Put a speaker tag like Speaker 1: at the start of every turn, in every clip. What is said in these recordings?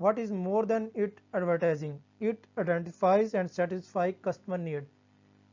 Speaker 1: What is more than it advertising? It identifies and satisfies customer need.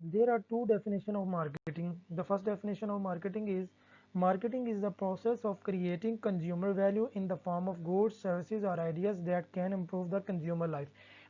Speaker 1: There are two definitions of marketing. The first definition of marketing is the process of creating consumer value in the form of goods, services or ideas that can improve the consumer life.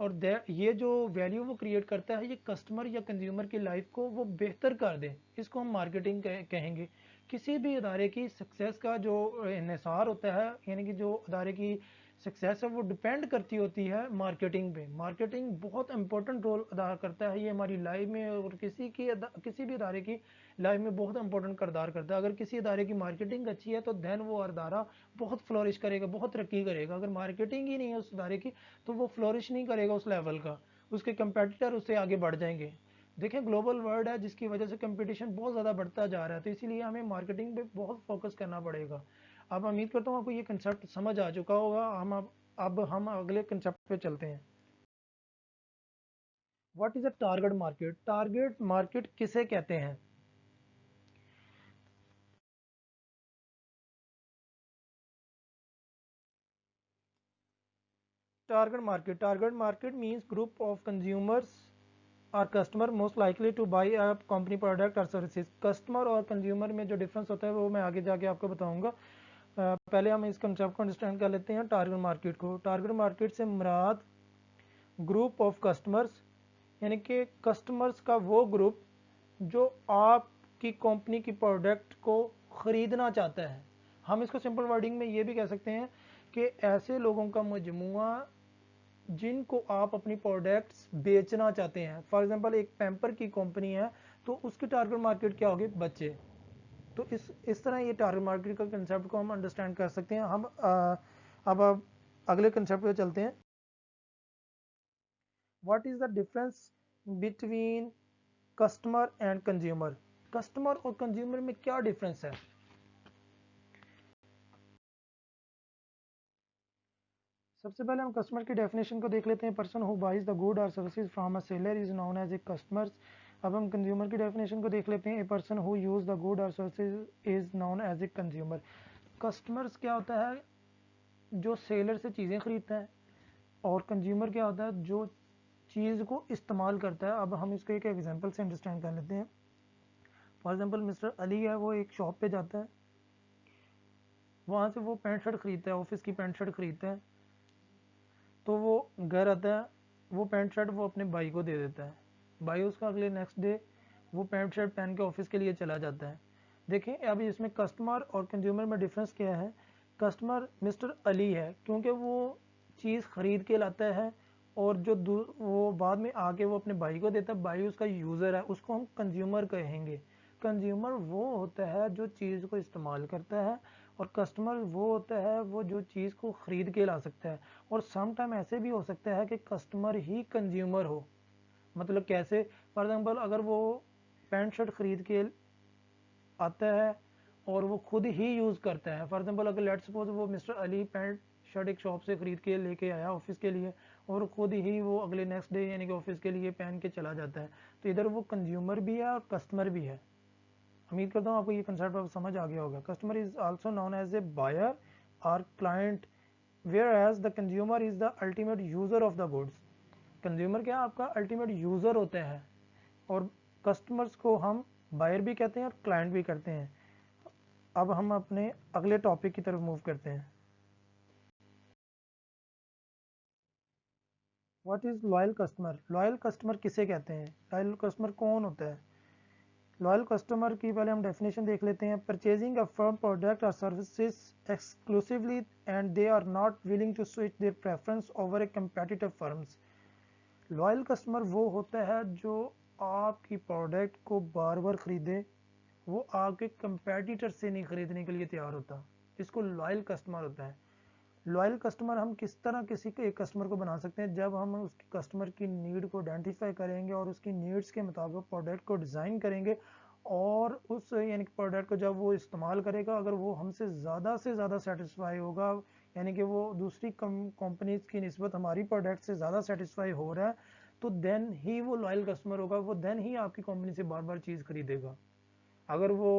Speaker 1: اور یہ جو value وہ create کرتا ہے یہ customer یا consumer کی life کو وہ بہتر کر دے، اس کو ہم مارکیٹنگ کہیں گے۔ کسی بھی ادارے کی سکسیس کا جو انحصار ہوتا ہے، یعنی کہ جو ادارے کی سکسیس ہے وہ ڈپینڈ کرتی ہوتی ہے مارکیٹنگ پہ۔ مارکیٹنگ بہت امپورٹنٹ رول ادا کرتا ہے، یہ ہماری لائف میں اور کسی بھی ادارے کی لائف میں بہت امپورٹنٹ کردار کرتا ہے۔ اگر کسی ادارے کی مارکیٹنگ اچھی ہے تو دین وہ ادارہ بہت فلورش کرے گا، بہت ترقی کرے گا۔ اگر مارکیٹنگ ہی نہیں ہے اس ادارے کی تو وہ فلورش نہیں کرے گا اس لیول کا، اس کے کمپیٹیٹر اس سے آگے بڑھ جائیں گے۔ دیکھیں گلوبل ورلڈ ہے جس کی وجہ سے کمپٹیشن بہت زیادہ بڑھتا جا رہا ہے، تو اسی لیے ہمیں مارکیٹنگ پہ بہت فوکس کرنا پڑے گا۔ اب امید کرتا ہوں آپ کو یہ کنسیپٹ سمجھ آ چکا ہوگا۔ اب ہم اگلے کنسیپٹ پہ چلتے ہیں۔ What is a target market? Target market کسے کہتے ہیں؟ Target market means group of consumers اور customer most likely to buy a company product اور سروسز۔ کسٹمر اور کنزیومر میں جو ڈفرنس ہوتا ہے وہ میں آگے جا کے آپ کو بتاؤں گا۔ پہلے ہم اس کنسیپٹ کو انڈرسٹینڈ کر لیتے ہیں ٹارگٹ مارکیٹ کو۔ ٹارگٹ مارکیٹ سے مراد گروپ آف کسٹمرز، یعنی کہ کسٹمرز کا وہ گروپ جو آپ کی کمپنی کی پروڈکٹ کو خریدنا چاہتا ہے۔ ہم اس کو سمپل ورڈنگ میں یہ بھی کہہ سکتے ہیں کہ ایسے لوگوں کا مجموعہ جن کو آپ اپنی پروڈکٹس بیچنا چاہتے ہیں۔ فار ایگزامپل ایک پیمپر کی کمپنی ہے تو اس کی ٹارگٹ مارکیٹ کیا ہوگی؟ بچے۔ تو اس طرح یہ ٹارگٹ مارکیٹ کا کنسیپٹ کو ہم انڈرسٹینڈ کر سکتے ہیں۔ ہم اب اگلے کنسیپٹ پہ چلتے ہیں۔ What is the difference between customer and consumer? Customer اور کنزیومر میں کیا ڈفرنس ہے؟ سب سے پہلے ہم کسٹمر کی ڈیفینیشن کو دیکھ لیتے ہیں۔ Person who buys the good اور services from a seller is known as a customer. اب ہم کنزیومر کی ڈیفینیشن کو دیکھ لیتے ہیں۔ A person who uses the good اور services is known as a consumer. Customers کیا ہوتا ہے؟ جو سیلر سے چیزیں خریدتا ہے، اور کنزیومر کیا ہوتا ہے؟ جو چیز کو استعمال کرتا ہے۔ اب ہم اس کو ایک ایگزامپل سے انڈرسٹینڈ کر لیتے ہیں۔ فار ایگزامپل مسٹر علی ہے، وہ ایک شاپ پہ جاتا ہے، وہاں سے وہ پینٹ شرٹ خریدتا ہے، آفس کی پینٹ شرٹ خریدتا ہے، تو وہ گھر آتا ہے، وہ پینٹ شرٹ وہ اپنے بھائی کو دے دیتا ہے۔ بھائی اس کا اگلے نیکسٹ ڈے وہ پینٹ شرٹ پہن کے آفس کے لیے چلا جاتا ہے۔ دیکھیں ابھی اس میں کسٹمر اور کنزیومر میں ڈفرنس کیا ہے۔ کسٹمر مسٹر علی ہے کیونکہ وہ چیز خرید کے لاتا ہے، اور جو وہ بعد میں آ کے وہ اپنے بھائی کو دیتا ہے، بھائی اس کا یوزر ہے، اس کو ہم کنزیومر کہیں گے۔ کنزیومر وہ ہوتا ہے جو چیز کو استعمال کرتا ہے، اور کسٹمر وہ ہوتا ہے وہ جو چیز کو خرید کے لا سکتا ہے۔ اور سم ٹائم ایسے بھی ہو سکتا ہے کہ کسٹمر ہی کنزیومر ہو۔ مطلب کیسے؟ فار ایگزامپل اگر وہ پینٹ شرٹ خرید کے آتا ہے اور وہ خود ہی یوز کرتا ہے۔ فار ایگزامپل اگر لیٹ سپوز وہ مسٹر علی پینٹ شرٹ ایک شاپ سے خرید کے لے کے آیا آفس کے لیے، اور خود ہی وہ اگلے نیکسٹ ڈے یعنی کہ آفس کے لیے پہن کے چلا جاتا ہے، تو ادھر وہ کنزیومر بھی ہے اور کسٹمر بھی ہے۔ امید کرتا ہوں آپ کو یہ کنسیپٹ سمجھ آ گیا ہوگا۔ Customer is also known as a buyer or client, whereas the consumer is the ultimate user of the goods. Consumer کیا آپ کا الٹیمیٹ یوزر ہوتا ہے، اور کسٹمرز کو ہم بائر بھی کہتے ہیں اور کلائنٹ بھی کرتے ہیں۔ اب ہم اپنے اگلے ٹاپک کی طرف موو کرتے ہیں۔ What is loyal customer? Loyal customer کسے کہتے ہیں؟ لائل کسٹمر کون ہوتا ہے؟ لائل کسٹمر کی پہلے ہم ڈیفینیشن دیکھ لیتے ہیں۔ پرچیزنگ اے فرم پروڈکٹ اور services exclusively and they are not willing to switch their preference over a competitive firms. Loyal customer وہ ہوتا ہے جو آپ کی پروڈکٹ کو بار بار خریدے، وہ آپ کے کمپیٹیٹر سے نہیں خریدنے کے لیے تیار ہوتا، اس کو لائل کسٹمر ہوتا ہے۔ لائل کسٹمر ہم کس طرح کسی ایک کسٹمر کو بنا سکتے ہیں؟ جب ہم اس کسٹمر کی نیڈ کو آئیڈینٹیفائی کریں گے اور اس کی نیڈس کے مطابق پروڈکٹ کو ڈیزائن کریں گے، اور اس یعنی کہ پروڈکٹ کو جب وہ استعمال کرے گا، اگر وہ ہم سے زیادہ سیٹسفائی ہوگا، یعنی کہ وہ دوسری کمپنیز کی نسبت ہماری پروڈکٹ سے زیادہ سیٹسفائی ہو رہا ہے، تو دین ہی وہ لائل کسٹمر ہوگا، وہ دین ہی آپ کی کمپنی سے بار بار چیز خریدے گا۔ اگر وہ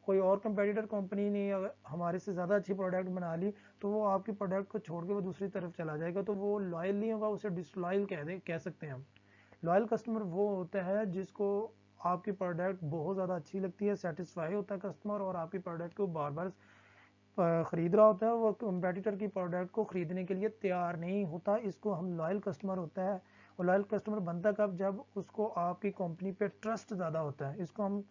Speaker 1: کوئی اور کمپیٹیٹر کمپنی نے ہمارے سے زیادہ اچھی پروڈکٹ بنا لی، تو وہ آپ کی پروڈکٹ کو چھوڑ کے وہ دوسری طرف چلا جائے گا، تو وہ لائل نہیں ہوگا، اسے ڈس لائل کہہ سکتے ہیں ہم۔ لائل کسٹمر وہ ہوتا ہے جس کو آپ کی پروڈکٹ بہت زیادہ اچھی لگتی ہے، سیٹسفائی ہوتا ہے کسٹمر، اور آپ کی پروڈکٹ کو بار بار خرید رہا ہوتا ہے وہ کمپیٹیٹر کی پروڈکٹ کو خریدنے کے لیے تیار نہیں ہوتا. اس کو ہم لائل کسٹمر ہوتا ہے. اور لائل کسٹمر بنتا کب؟ جب اس کو آپ کی کمپنی پہ ٹرسٹ زیادہ ہوتا ہے. اس کو ہم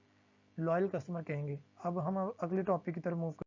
Speaker 1: لائل کسٹمر کہیں گے. اب ہم اگلے ٹاپک کی طرف موو کریں.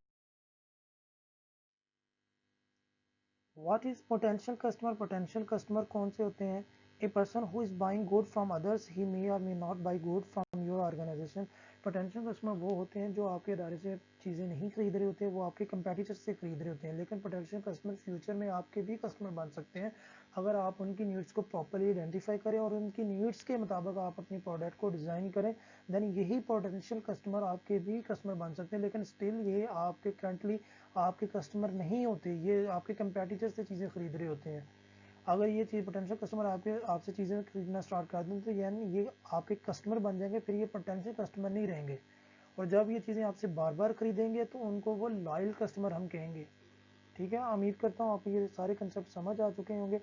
Speaker 1: What is potential customer? Potential customer کون سے ہوتے ہیں؟ A person who is buying good from others he may or may not buy good from your organization. Potential customer وہ ہوتے ہیں جو آپ کے ادارے سے چیزیں نہیں خرید رہے ہوتے, وہ آپ کے کمپیٹیٹر سے خرید رہے ہوتے ہیں. لیکن پوٹینشیل کسٹمر فیوچر میں آپ کے بھی کسٹمر بن سکتے ہیں اگر آپ ان کی نیڈس کو پراپرلی آئیڈینٹیفائی کریں اور ان کی نیڈس کے مطابق آپ اپنی پروڈکٹ کو ڈیزائن کریں. دین یہی پوٹینشیل کسٹمر آپ کے بھی کسٹمر بن سکتے ہیں. لیکن اسٹل یہ آپ کے کرنٹلی آپ کے کسٹمر نہیں ہوتے, یہ آپ کے کمپیٹیٹر سے چیزیں خرید رہے ہوتے ہیں. اگر یہ چیز پوٹینشیل کسٹمر آپ سے چیزیں خریدنا اسٹارٹ کر دیں تو یعنی یہ آپ کے کسٹمر بن جائیں گے, پھر یہ پوٹینشیل کسٹمر نہیں رہیں گے. اور جب یہ چیزیں آپ سے بار بار خریدیں گے تو ان کو وہ لائل کسٹمر ہم کہیں گے. ٹھیک ہے, امید کرتا ہوں آپ کو یہ سارے کنسیپٹ سمجھ آ چکے ہوں گے.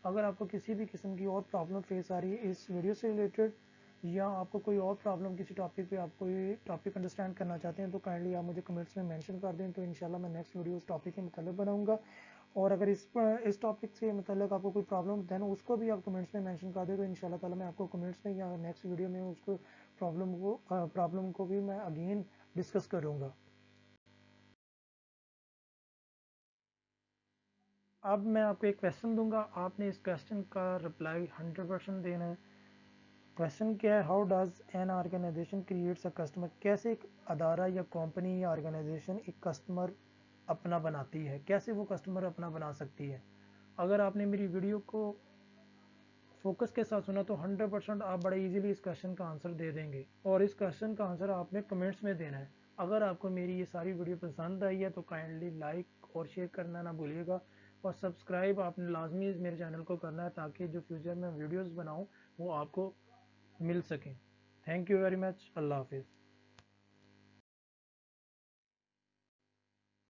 Speaker 1: اگر آپ کو کسی بھی قسم کی اور پرابلم فیس آ رہی ہے اس ویڈیو سے ریلیٹڈ, یا آپ کو کوئی اور پرابلم کسی ٹاپک پہ آپ کوئی ٹاپک انڈرسٹینڈ کرنا چاہتے ہیں تو کائنڈلی آپ مجھے کمنٹس میں مینشن کر دیں, تو انشاءاللہ میں نیکسٹ ویڈیو اس ٹاپک کے متعلق بناؤں گا. اور اگر اس ٹاپک سے متعلق آپ کو کوئی پرابلم ہے اس کو بھی آپ کمنٹس میں مینشن کر دیں, تو انشاءاللہ تعالیٰ میں آپ کو کمنٹس میں یا نیکسٹ ویڈیو میں اس کو پرابلم کو بھی میں اگین ڈسکس کروں گا. اب میں آپ کو ایک کویشچن دوں گا, آپ نے اس کویشچن کا رپلائی 100% دینا ہے. کویشچن کیا ہے؟ How does an organization creates a customer? کیسے ایک ادارہ یا کمپنی یا آرگنائزیشن ایک کسٹمر اپنا بناتی ہے, کیسے وہ کسٹمر اپنا بنا سکتی ہے؟ اگر آپ نے میری ویڈیو کو فوکس کے ساتھ سنا تو 100% آپ بڑے ایزیلی اس کویشچن کا آنسر دے دیں گے, اور اس کویشچن کا آنسر آپ نے کمنٹس میں دینا ہے. اگر آپ کو میری یہ ساری ویڈیو پسند آئی ہے تو کائنڈلی لائک اور شیئر کرنا نہ بھولیے گا, اور سبسکرائب آپ نے لازمی میرے چینل کو کرنا ہے تاکہ جو فیوچر میں ویڈیوز بناؤں وہ آپ کو مل سکیں. Thank you very much. اللہ حافظ.